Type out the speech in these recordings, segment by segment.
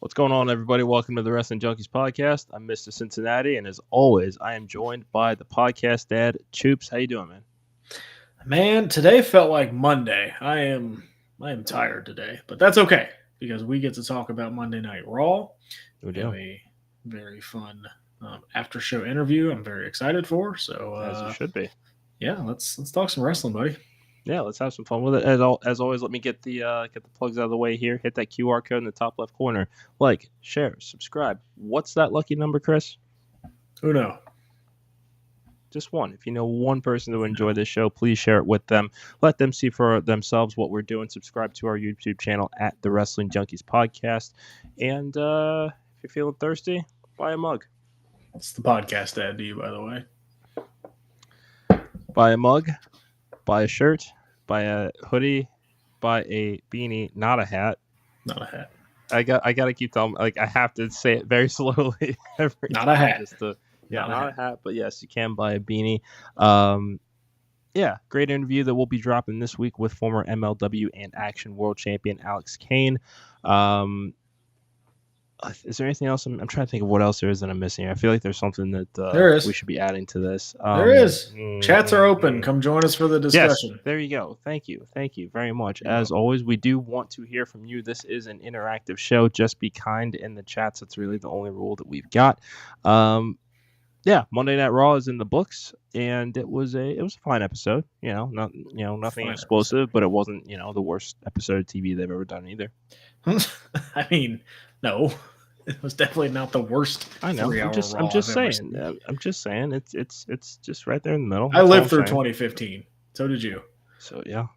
What's going on, everybody? Welcome to the Wrestling Junkies Podcast. I'm Mr. Cincinnati, and as always, I am joined by the podcast dad, Choops. How you doing, man? Man, today felt like Monday. I am tired today, but that's okay because we get to talk about Monday Night Raw. We have a very fun after show interview. I'm very excited for. So As you should be. Yeah, let's talk some wrestling, buddy. Yeah, let's have some fun with it. As always, let me get the plugs out of the way here. Hit that QR code in the top left corner. Like, share, subscribe. What's that lucky number, Chris? Uno. Just one. If you know one person to enjoy this show, please share it with them. Let them see for themselves what we're doing. Subscribe to our YouTube channel at the Wrestling Junkies Podcast. And if you're feeling thirsty, buy a mug. It's the podcast ad to you, by the way. Buy a mug. Buy a shirt, buy a hoodie, buy a beanie, not a hat. Not a hat. I got to keep telling, like, I have to say it very slowly every not time. A hat. Not a hat, but yes, you can buy a beanie. Yeah, great interview that we'll be dropping this week with former MLW and Action World Champion Alex Kane. Is there anything else? I'm trying to think of what else there is that I'm missing. I feel like there's something that we should be adding to this. There is. Chats are open. Come join us for the discussion. Yes, there you go. Thank you very much. As always, we do want to hear from you. This is an interactive show. Just be kind in the chats. That's really the only rule that we've got. Yeah, Monday Night Raw is in the books, and it was a fine episode. Nothing explosive, but it wasn't the worst episode of TV they've ever done either. I mean, no. It was definitely not the worst. I know. I'm just saying. It's just right there in the middle. I lived through 2015. So did you. So yeah.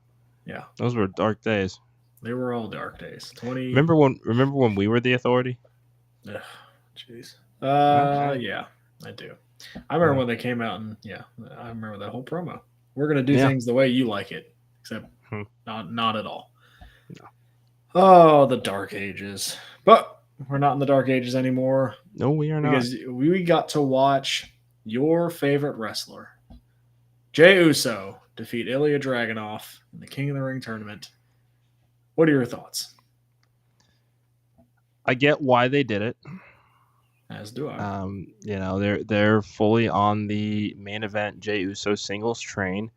Yeah. Those were dark days. They were all dark days. Remember when we were the Authority? Jeez. Yeah, I do. I remember when they came out, and I remember that whole promo. We're gonna do things the way you like it, except not at all. No. Oh, the dark ages. But we're not in the dark ages anymore. No, we are not. Because we got to watch your favorite wrestler, Jey Uso, defeat Ilja Dragunov in the King of the Ring tournament. What are your thoughts? I get why they did it. As do I. They're fully on the main event Jey Uso singles train.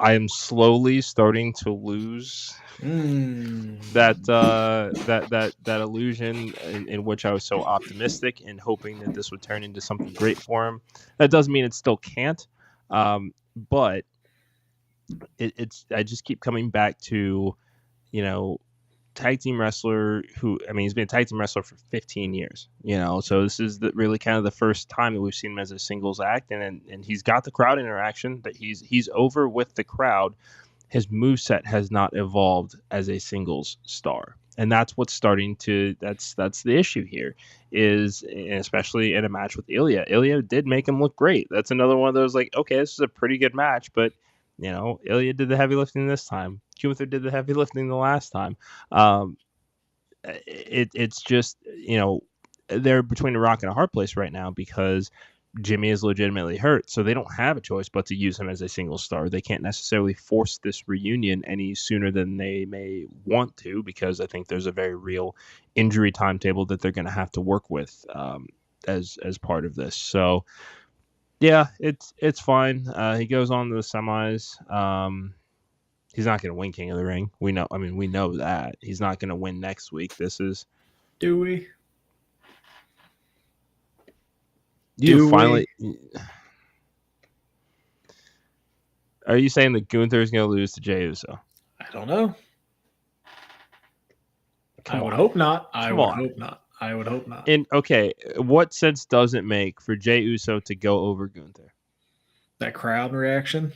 I am slowly starting to lose that illusion in which I was so optimistic and hoping that this would turn into something great for him. That doesn't mean it still can't, but it's I just keep coming back to, tag team wrestler he's been a tag team wrestler for 15 years, so this is really kind of the first time that we've seen him as a singles act, and he's got the crowd interaction that he's over with the crowd. His moveset has not evolved as a singles star, and that's what's starting to that's the issue here is, especially in a match with Ilja did make him look great. That's another one of those, like, okay, this is a pretty good match, but Ilja did the heavy lifting this time. Gunther did the heavy lifting the last time. It's just, they're between a rock and a hard place right now because Jimmy is legitimately hurt, so they don't have a choice but to use him as a single star. They can't necessarily force this reunion any sooner than they may want to, because I think there's a very real injury timetable that they're going to have to work with as part of this. So yeah, it's fine. He goes on to the semis. He's not going to win King of the Ring. We know that. He's not going to win next week. Do we? Are you saying that Gunther is going to lose to Jey Uso? I don't know. I would hope not. I would hope not. And okay, what sense does it make for Jey Uso to go over Gunther? That crowd reaction.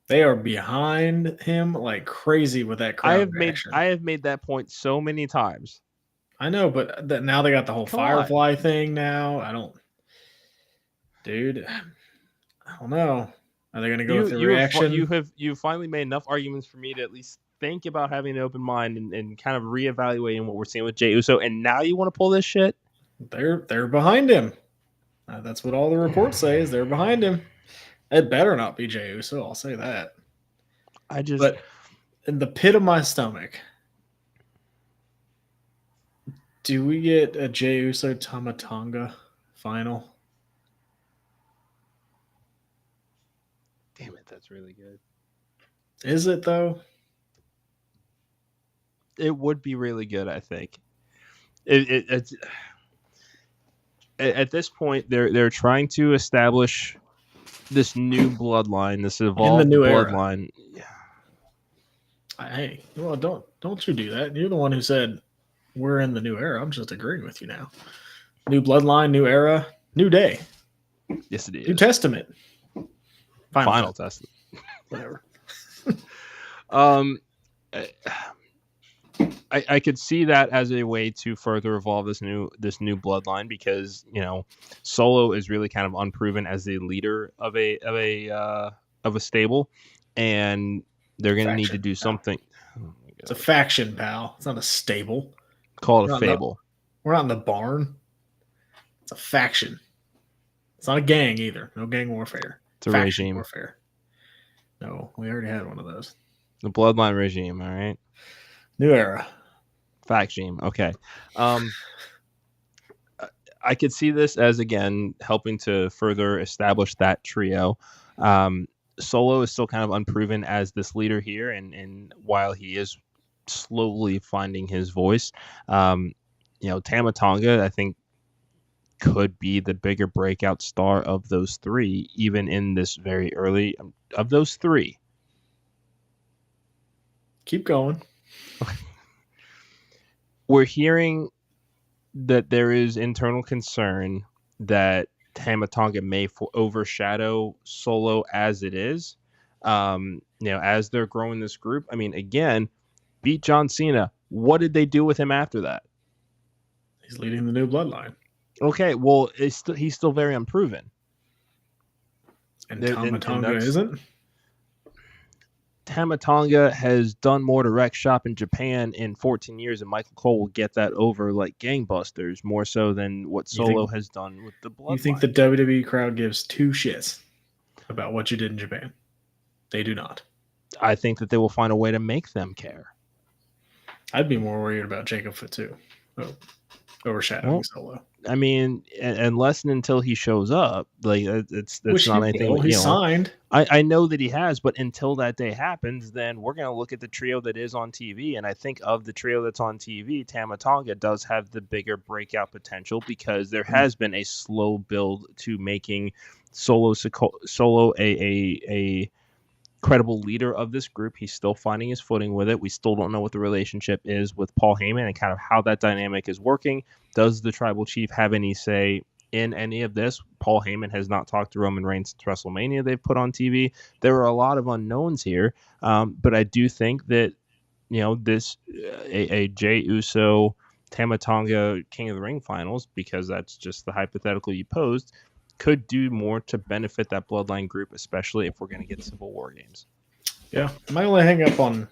They are behind him like crazy with that crowd reaction. I have made that point so many times. I know, but now they got the whole Firefly thing now. Dude, I don't know. Are they going to go with the reaction? You've finally made enough arguments for me to at least think about having an open mind and kind of reevaluating what we're seeing with Jey Uso, and now you want to pull this shit? They're behind him. That's what all the reports say, is they're behind him. It better not be Jey Uso, I'll say that. But in the pit of my stomach, Do we get a Jey Uso Tama Tonga final? Damn it, that's really good. Is it though? It would be really good, I think. It's at this point they're trying to establish this new bloodline, this evolved new bloodline. Hey, well, don't you do that? You're the one who said we're in the new era. I'm just agreeing with you now. New bloodline, new era, new day. Yes, it is. New Testament. Final Testament. Whatever. I could see that as a way to further evolve this new bloodline, because Solo is really kind of unproven as the leader of a stable, and they're going to need to do something. Oh, it's a faction, pal. It's not a stable. Call it a fable. We're not in the barn. It's a faction. It's not a gang either. No gang warfare. It's a regime warfare. No, we already had one of those. The bloodline regime. All right. New era. Faction. Okay. I could see this as, again, helping to further establish that trio. Solo is still kind of unproven as this leader here, and while he is slowly finding his voice, Tama Tonga, I think, could be the bigger breakout star of those three, even in this very early of those three. Keep going. We're hearing that there is internal concern that Tama Tonga may overshadow Solo as it is. As they're growing this group. I mean, again, beat John Cena. What did they do with him after that? He's leading the new bloodline. Okay, well, he's still very unproven. And Tama Tonga isn't? Tama Tonga has done more direct shop in Japan in 14 years, and Michael Cole will get that over like gangbusters, more so than what Solo has done with the bloodline. You think the WWE crowd gives two shits about what you did in Japan? They do not. I think that they will find a way to make them care. I'd be more worried about Jacob Fatu overshadowing Solo. I mean, unless and until he shows up, like it's not anything. He signed. I know that he has, but until that day happens, then we're gonna look at the trio that is on TV, and I think of the trio that's on TV, Tama Tonga does have the bigger breakout potential, because there has been a slow build to making Solo a credible leader of this group. He's still finding his footing with it. We still don't know what the relationship is with Paul Heyman and kind of how that dynamic is working. Does the tribal chief have any say in any of this? Paul Heyman has not talked to Roman Reigns since WrestleMania they've put on TV. There are a lot of unknowns here, but I do think that this a Jey Uso Tama Tonga King of the Ring finals, because that's just the hypothetical you posed, could do more to benefit that bloodline group, especially if we're going to get Civil War games. Yeah. My only hang up on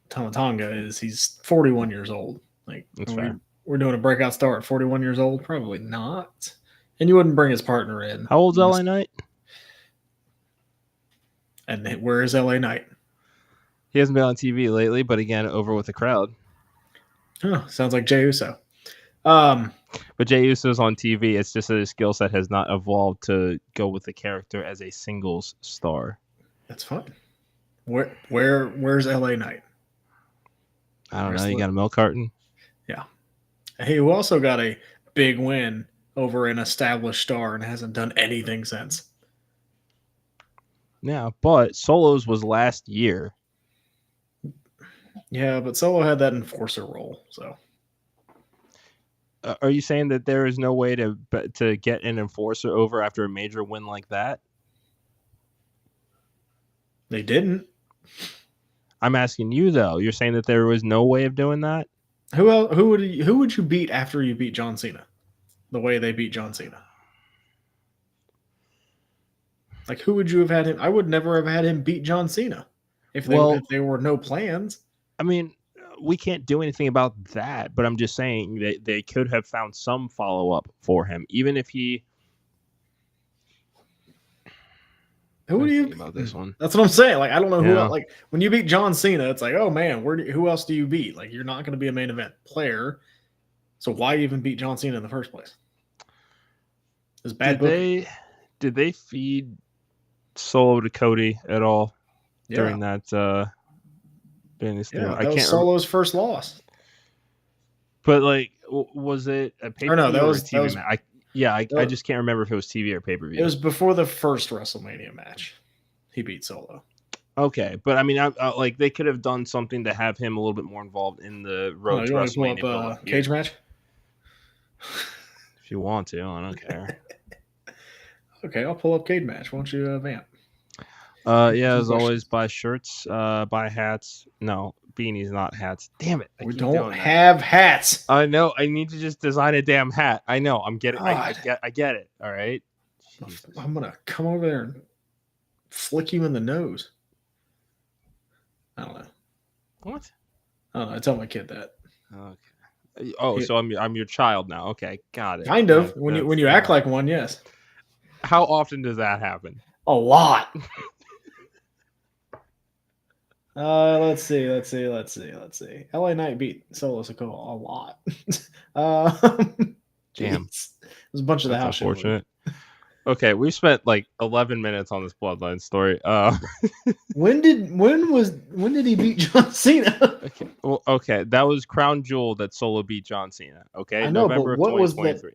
Tama Tonga is he's 41 years old. Like, that's fair. We're doing a breakout star at 41 years old? Probably not. And you wouldn't bring his partner in. How old's LA Knight? And where is LA Knight? He hasn't been on TV lately, but again, over with the crowd. Oh, sounds like Jey Uso. But Jey Uso's on TV. It's just that his skill set has not evolved to go with the character as a singles star. That's fine. Where's LA Knight? I don't know. You got a milk carton? Yeah. He also got a big win over an established star and hasn't done anything since. Yeah, but Solo's was last year. Yeah, but Solo had that enforcer role, so. Are you saying that there is no way to get an enforcer over after a major win like that? They didn't. I'm asking you though. You're saying that there was no way of doing that? Who would you beat after you beat John Cena? The way they beat John Cena. Like, who would you have had him? I would never have had him beat John Cena if there were no plans. I mean, we can't do anything about that, but I'm just saying that they could have found some follow-up for him, even if he... Who do you about this one? That's what I'm saying. Like, I don't know who. Like, when you beat John Cena, it's like, oh man, who else do you beat? Like, you're not going to be a main event player, so why even beat John Cena in the first place? It's bad booking. Did they feed Solo to Cody at all during that? During this thing? That was Solo's first loss. But like, was it a pay-per-view or a TV match? I just can't remember if it was TV or pay-per-view. It was before the first WrestleMania match. He beat Solo. Okay, but I mean, like they could have done something to have him a little bit more involved in the road to WrestleMania. Pull up, cage match? If you want to, I don't care. Okay, I'll pull up cage match. Won't you, Vamp? As always, buy shirts, buy hats. No, beanies, not hats. Damn it! We don't have hats. I know. I need to just design a damn hat. I know. I'm getting. I get it. All right. Jesus. I'm gonna come over there and flick you in the nose. I don't know. What? I don't know. I tell my kid that. Okay. Oh, so I'm your child now. Okay, got it. Kind of. When you act like one, yes. How often does that happen? A lot. Let's see. LA Knight beat Solo Sikoa a lot. Damn. There's a bunch of the house. Unfortunate. Okay, we spent like 11 minutes on this Bloodline story. When did he beat John Cena? Okay, that was Crown Jewel that Solo beat John Cena. Okay, I know, November but what was that?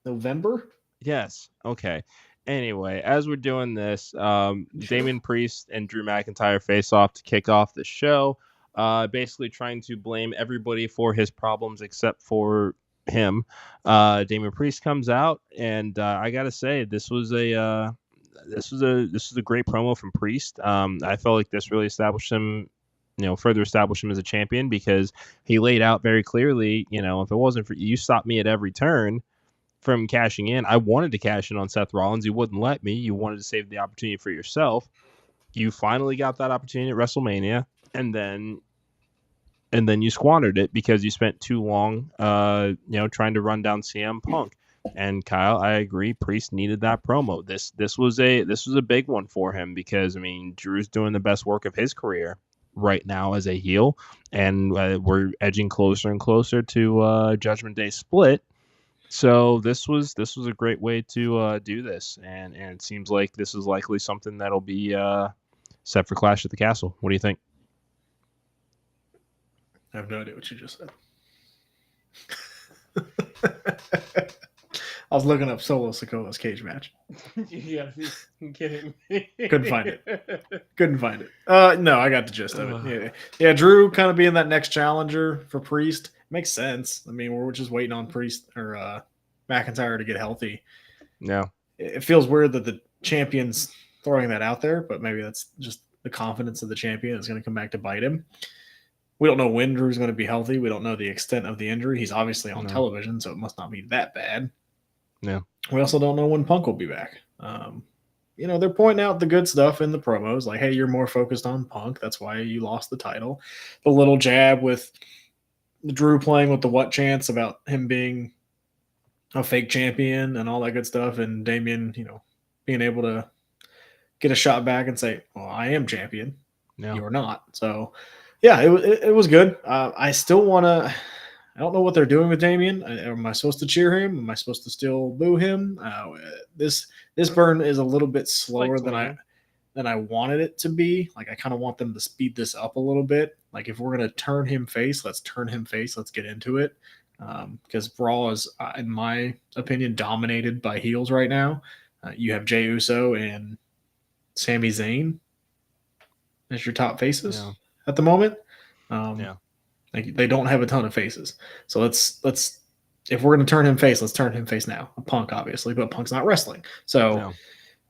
November? Yes. Okay. Anyway, as we're doing this, Damian Priest and Drew McIntyre face off to kick off the show, basically trying to blame everybody for his problems except for him. Damian Priest comes out, and I gotta say, this was a great promo from Priest. I felt like this really established him, further established him as a champion, because he laid out very clearly, if it wasn't for you stopped me at every turn from cashing in. I wanted to cash in on Seth Rollins. You wouldn't let me. You wanted to save the opportunity for yourself. You finally got that opportunity at WrestleMania, and then you squandered it because you spent too long, trying to run down CM Punk. And Kyle, I agree. Priest needed that promo. This was a big one for him, because I mean, Drew's doing the best work of his career right now as a heel, and we're edging closer and closer to Judgment Day split. So this was a great way to do this, and it seems like this is likely something that'll be set for Clash at the Castle. What do you think? I have no idea what you just said. I was looking up Solo Sikoa's cage match. You gotta be kidding me. Couldn't find it. No, I got the gist of it. Yeah, Drew kind of being that next challenger for Priest makes sense. I mean, we're just waiting on Priest or McIntyre to get healthy. No, it feels weird that the champion's throwing that out there, but maybe that's just the confidence of the champion is going to come back to bite him. We don't know when Drew's going to be healthy. We don't know the extent of the injury. He's obviously on television, so it must not be that bad. Yeah. We also don't know when Punk will be back. They're pointing out the good stuff in the promos, like, hey, you're more focused on Punk. That's why you lost the title. The little jab with Drew playing with the what chance about him being a fake champion and all that good stuff, and Damian, being able to get a shot back and say, well, I am champion. No. You're not. So, yeah, it was good. I still want to – I don't know what they're doing with Damian. Am I supposed to cheer him? Am I supposed to still boo him? This burn is a little bit slower than I wanted it to be. Like, I kind of want them to speed this up a little bit. Like, if we're going to turn him face, let's turn him face. Let's get into it. Because Raw is, in my opinion, dominated by heels right now. You have Jey Uso and Sami Zayn as your top faces at the moment. They don't have a ton of faces. So let's if we're going to turn him face, let's turn him face now. Punk, obviously, but Punk's not wrestling. So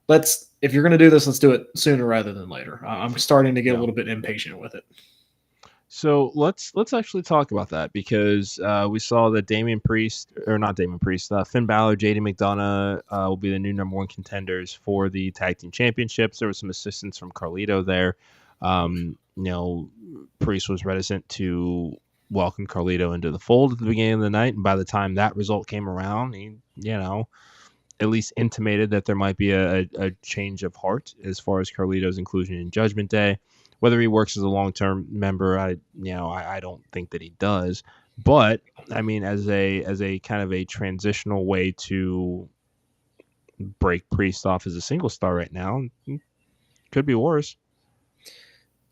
if you're going to do this, let's do it sooner rather than later. I'm starting to get a little bit impatient with it. So let's actually talk about that, because we saw that Finn Balor, JD McDonough will be the new number one contenders for the tag team championships. There was some assistance from Carlito there. Priest was reticent to welcome Carlito into the fold at the beginning of the night, and by the time that result came around, he at least intimated that there might be a change of heart as far as Carlito's inclusion in Judgment Day. Whether he works as a long-term member, I don't think that he does. But I mean, as a kind of a transitional way to break Priest off as a single star right now, could be worse.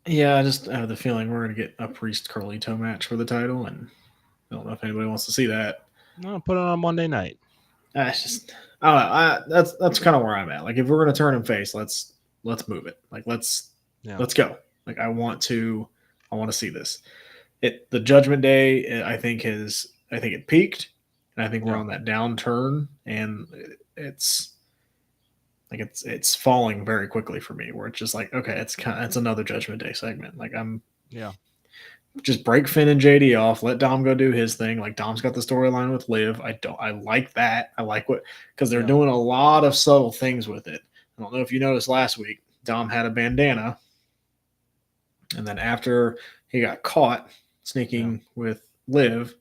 Yeah, I just have the feeling we're going to get a Priest Carlito match for the title, and I don't know if anybody wants to see that. No, put it on Monday night. It's just, I don't know. That's kind of where I'm at. Like, if we're going to turn him face, let's move it. Like, let's go. Like, I want to see this. The Judgment Day, I think it peaked, and I think we're on that downturn, and it's falling very quickly for me. Where it's just like, okay, it's another Judgment Day segment. Like, just break Finn and JD off, let Dom go do his thing. Like, Dom's got the storyline with Liv. I like that. I like because they're doing a lot of subtle things with it. I don't know if you noticed last week, Dom had a bandana, and then after he got caught sneaking with Liv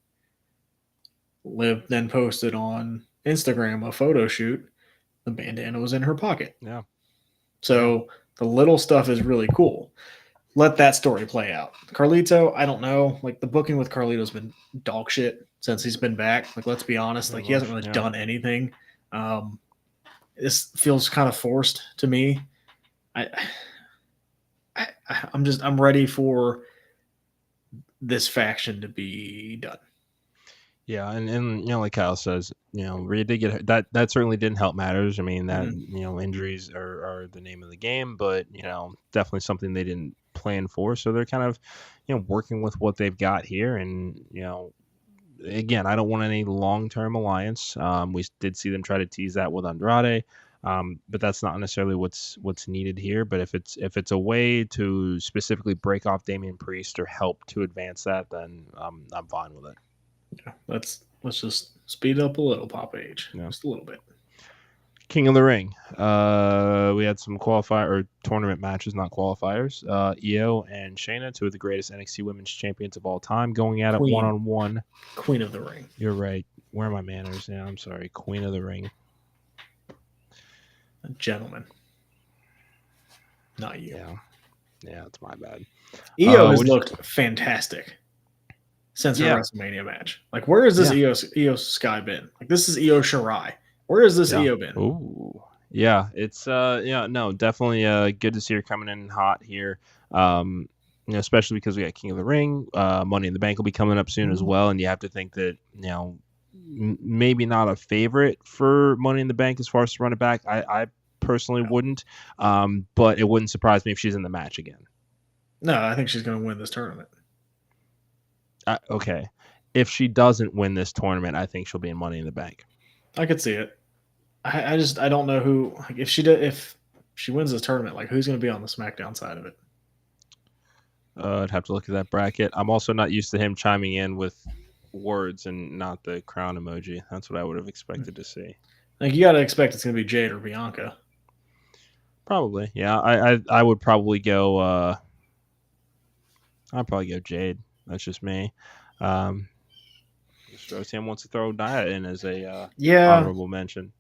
then posted on Instagram a photo shoot. The bandana was in her pocket. Yeah. So the little stuff is really cool. Let that story play out. Carlito, I don't know. Like, the booking with Carlito's been dog shit since he's been back. Like, let's be honest. Like, he hasn't really done anything. This feels kind of forced to me. I'm ready for this faction to be done. Yeah, and like Kyle says, Rhea did get that certainly didn't help matters. I mean, that injuries are the name of the game, but definitely something they didn't plan for. So they're kind of working with what they've got here, and again, I don't want any long-term alliance. We did see them try to tease that with Andrade, but that's not necessarily what's needed here. But if it's a way to specifically break off Damian Priest or help to advance that, then I'm fine with it. Yeah, let's just speed up a little, Papa H. Just a little bit. King of the Ring. We had some tournament matches, not qualifiers. Io and Shayna, two of the greatest NXT Women's Champions of all time, going at it one-on-one. Queen of the Ring. You're right. Where are my manners? Yeah, I'm sorry. Queen of the Ring. A gentleman. Not you. Yeah, it's my bad. Io has looked fantastic since her WrestleMania match. Like, where has this Io Sky been? Like, this is Io Shirai. Where has this Io been? Ooh. Yeah, it's definitely good to see her coming in hot here. Especially because we got King of the Ring. Money in the Bank will be coming up soon as well, and you have to think that maybe not a favorite for Money in the Bank as far as to run it back. I personally wouldn't, but it wouldn't surprise me if she's in the match again. No, I think she's going to win this tournament. Okay, if she doesn't win this tournament, I think she'll be in Money in the Bank. I could see it. I don't know who. Like, if she wins this tournament, like, who's going to be on the SmackDown side of it? I'd have to look at that bracket. I'm also not used to him chiming in with words and not the crown emoji. That's what I would have expected to see. Like, you got to expect it's going to be Jade or Bianca. Probably, yeah. I would probably go. I'd probably go Jade. That's just me. Roseanne wants to throw Nia in as a honorable mention.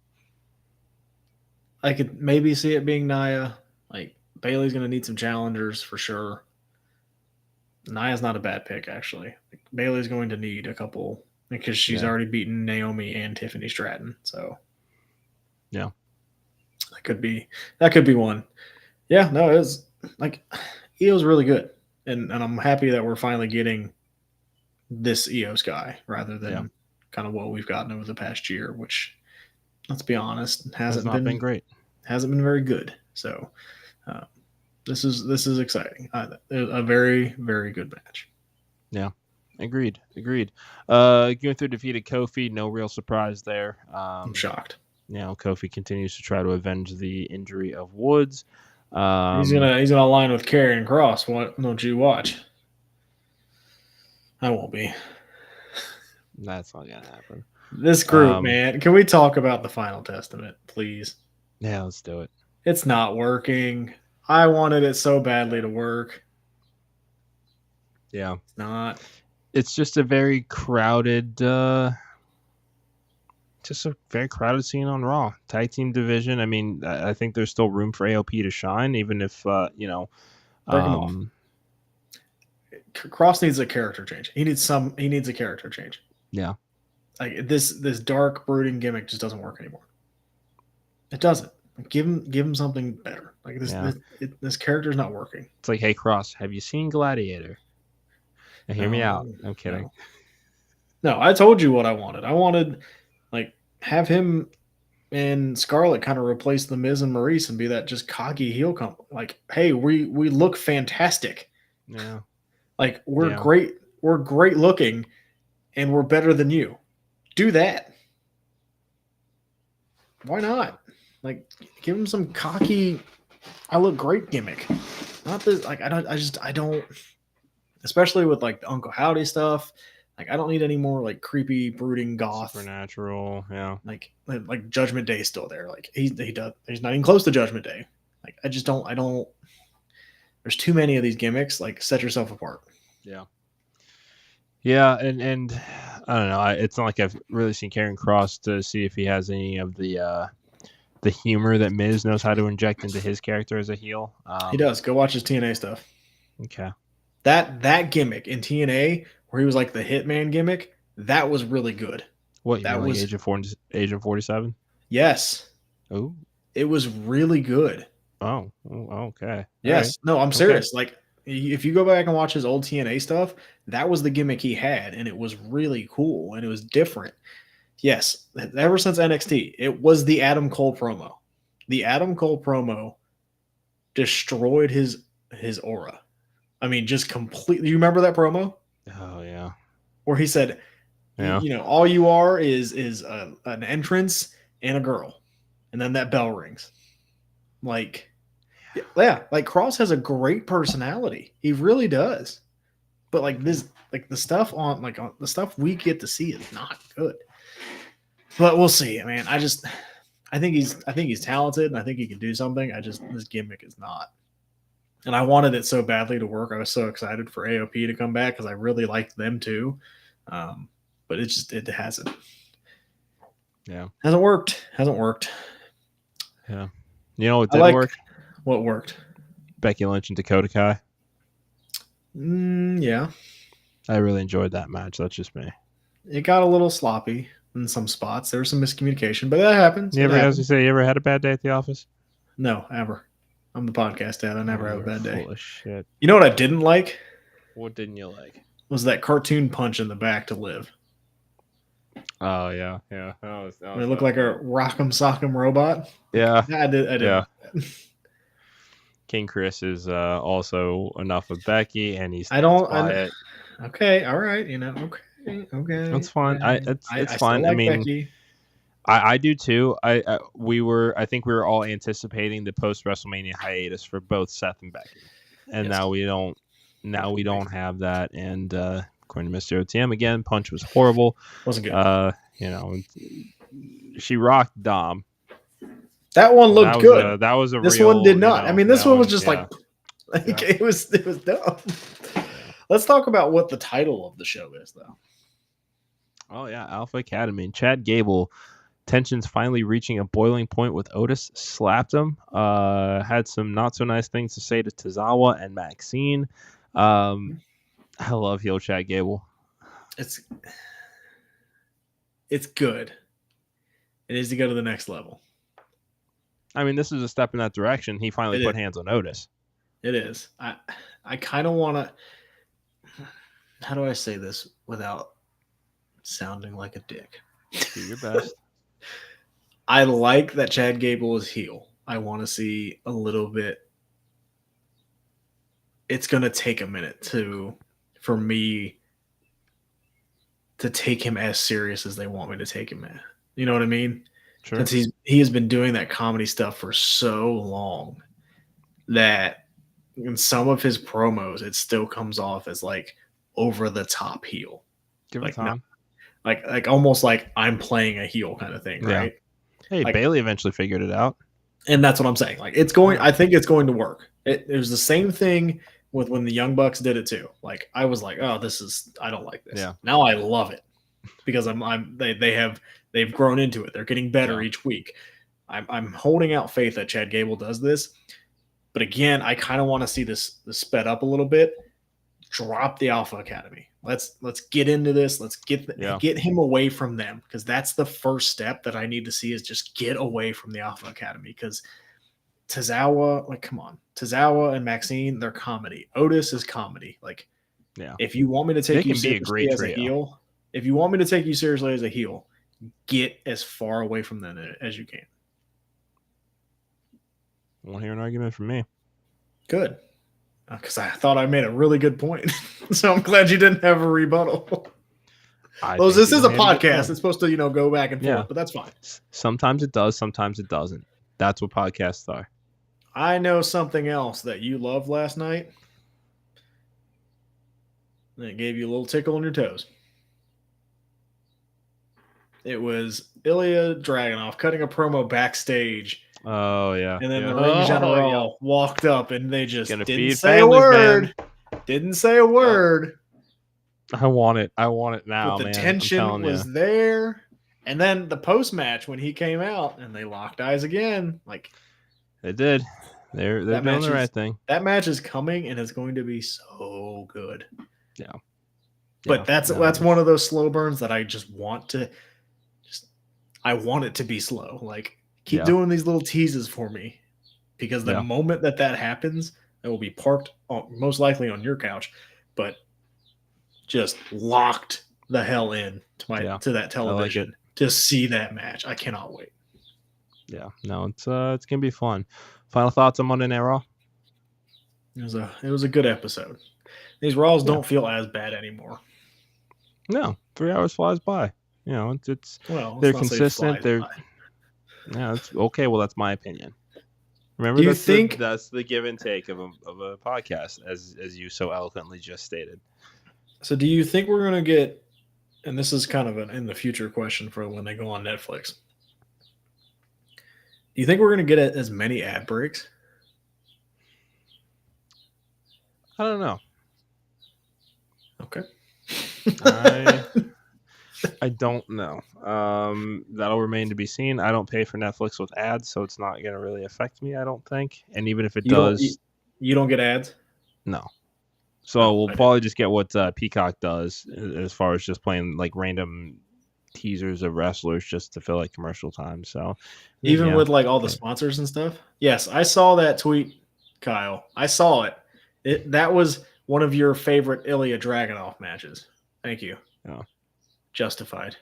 I could maybe see it being Nia. Like, Bayley's going to need some challengers for sure. Nia's not a bad pick, actually. Like, Bayley's going to need a couple because she's already beaten Naomi and Tiffany Stratton. So, yeah, that could be one. Yeah, no, it was like Io's really good, and I'm happy that we're finally getting this Io's guy rather than kind of what we've gotten over the past year, which, let's be honest, hasn't been great. Hasn't been very good. So this is exciting. A very, very good match. Yeah, agreed. Gunther defeated Kofi. No real surprise there. I'm shocked. Kofi continues to try to avenge the injury of Woods. He's gonna align with Karrion Kross. What don't you watch? I won't be. That's not gonna happen. This group, man. Can we talk about the Final Testament, please? Yeah, let's do it. It's not working. I wanted it so badly to work. Yeah. It's not. It's just a very crowded just a very crowded scene on Raw. Tag team division. I mean, I think there's still room for AOP to shine, even if break him off. Cross needs a character change. He needs a character change. Yeah. Like this dark brooding gimmick just doesn't work anymore. It doesn't. Like, give him something better. Like this character's not working. It's like, hey, Cross, have you seen Gladiator? Now, hear me out. I'm kidding. No, I told you what I wanted. I wanted, like, have him and Scarlett kind of replace the Miz and Maurice and be that just cocky heel like, hey, we look fantastic. Yeah. Like, we're great. We're great looking, and we're better than you. Do that. Why not? Like, give him some cocky, I look great gimmick. Not this, like, I don't, especially with, like, the Uncle Howdy stuff. Like, I don't need any more, like, creepy, brooding goth. Supernatural, yeah. Like Judgment Day is still there. Like, he does, he's not even close to Judgment Day. Like, I don't, there's too many of these gimmicks. Like, set yourself apart. Yeah. Yeah, and I don't know. It's not like I've really seen Karrion Kross to see if he has any of the humor that Miz knows how to inject into his character as a heel. He does. Go watch his TNA stuff. Okay. That gimmick in TNA where he was like the Hitman gimmick, that was really good. What, that was Agent 47? Yes. Oh. It was really good. Oh, okay. Yes. Right. No, I'm serious. Like, if you go back and watch his old TNA stuff, that was the gimmick he had, and it was really cool, and it was different. Yes, ever since NXT, it was the Adam Cole promo. The Adam Cole promo destroyed his aura. I mean, just completely. You remember that promo? Oh, yeah. Where he said, all you are is an entrance and a girl. And then that bell rings. Like, yeah, like Cross has a great personality. He really does. But like this, like the stuff on the stuff we get to see is not good. But we'll see. I mean, I think he's talented and I think he can do something. This gimmick is not. And I wanted it so badly to work. I was so excited for AOP to come back because I really liked them too. But it hasn't. Yeah. Hasn't worked. Yeah. You know what did work? What worked? Becky Lynch and Dakota Kai. Yeah. I really enjoyed that match. That's just me. It got a little sloppy in some spots. There was some miscommunication, but that happens. You ever had a bad day at the office? No, ever. I'm the podcast dad. I never have a bad day. Full of shit. You know what I didn't like? What didn't you like? Was that cartoon punch in the back to Liv. Oh, yeah. That was it looked like a rock'em sock'em robot. Yeah. I did. Yeah. King Chris is also enough with Becky, and he's quiet. Okay, all right. Okay. That's fine. It's fine. I mean, Becky. I do too. I think we were all anticipating the post WrestleMania hiatus for both Seth and Becky, and now we don't. Now we don't have that. And according to Mr. OTM, again, punch was horrible. Wasn't good. She rocked Dom. That one looked good. That was a. This real, one did not. I mean, this one was just it was dumb. Let's talk about what the title of the show is, though. Oh yeah, Alpha Academy. And Chad Gable. Tensions finally reaching a boiling point with Otis. Slapped him. Had some not so nice things to say to Tozawa and Maxine. I love heel Chad Gable. It's good. It needs to go to the next level. I mean, this is a step in that direction. He finally put hands on Otis. It is. I kind of want to. How do I say this without sounding like a dick? Do your best. I like that Chad Gable is heel. I want to see a little bit. It's going to take a minute for me to take him as serious as they want me to take him at. You know what I mean? Sure. Since he has been doing that comedy stuff for so long that in some of his promos, it still comes off as like over the top heel. Give it time. Like almost like I'm playing a heel kind of thing, right? Hey, Bailey eventually figured it out. And that's what I'm saying. Like I think it's going to work. It was the same thing with when the Young Bucks did it too. Like I was like, oh, I don't like this. Yeah. Now I love it because they have They've grown into it. They're getting better each week. I'm holding out faith that Chad Gable does this. But again, I kind of want to see this sped up a little bit. Drop the Alpha Academy. Let's get into this. Let's get him away from them, because that's the first step that I need to see, is just get away from the Alpha Academy. Because Tozawa, like, come on, Tozawa and Maxine, they're comedy. Otis is comedy. Like, if you want me to take you seriously as a heel, if you want me to take you seriously as a heel, get as far away from them as you can. Won't hear an argument from me. Good. Because I thought I made a really good point. So I'm glad you didn't have a rebuttal. Well, this is a podcast. It's supposed to, go back and forth, but that's fine. Sometimes it does, sometimes it doesn't. That's what podcasts are. I know something else that you loved last night. And it gave you a little tickle on your toes. It was Ilja Dragunov cutting a promo backstage. Oh, yeah. And then the ring general walked up, and they just didn't say a word. Man. Didn't say a word. I want it. I want it now, but man. The tension was there. And then the post-match, when he came out, and they locked eyes again. Like, they did. They're doing the right thing. That match is coming, and it's going to be so good. Yeah. But that's one of those slow burns that I just want to I want it to be slow. Like, keep doing these little teases for me, because the moment that happens, it will be parked most likely on your couch, but just locked the hell in to that television to see that match. I cannot wait. Yeah, no, it's gonna be fun. Final thoughts on Monday Night Raw? It was a good episode. These Raws don't feel as bad anymore. No, 3 hours flies by. They're consistent. It's okay. Well, that's my opinion. Remember, that's the give and take of a podcast, as you so eloquently just stated. So, do you think we're going to get? And this is kind of an in the future question for when they go on Netflix. Do you think we're going to get as many ad breaks? I don't know. Okay. I don't know. That'll remain to be seen. I don't pay for Netflix with ads, so it's not going to really affect me, I don't think. And even if it does... You don't get ads? No. So we'll probably just get what Peacock does, as far as just playing like random teasers of wrestlers just to fill like commercial time. So even with like all the sponsors and stuff? Yes, I saw that tweet, Kyle. I saw it. That was one of your favorite Ilja Dragunov matches. Thank you. Yeah. Justified.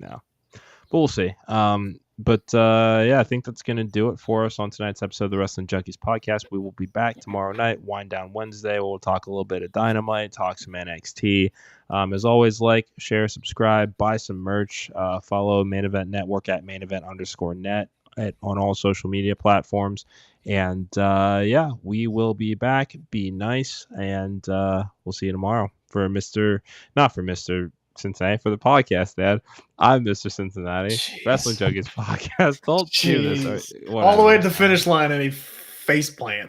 Yeah. But we'll see. I think that's going to do it for us on tonight's episode of the Wrestling Junkies Podcast. We will be back tomorrow night, Wind Down Wednesday. We'll talk a little bit of Dynamite, talk some NXT. As always, like, share, subscribe, buy some merch, follow Main Event Network at mainevent_net on all social media platforms. And we will be back. Be nice, and we'll see you tomorrow for not for Mr. Cincinnati, for the podcast, Dad. I'm Mr. Cincinnati. Jeez. Wrestling Junkies Podcast. Don't do this. All the way to the finish line, and he face plant.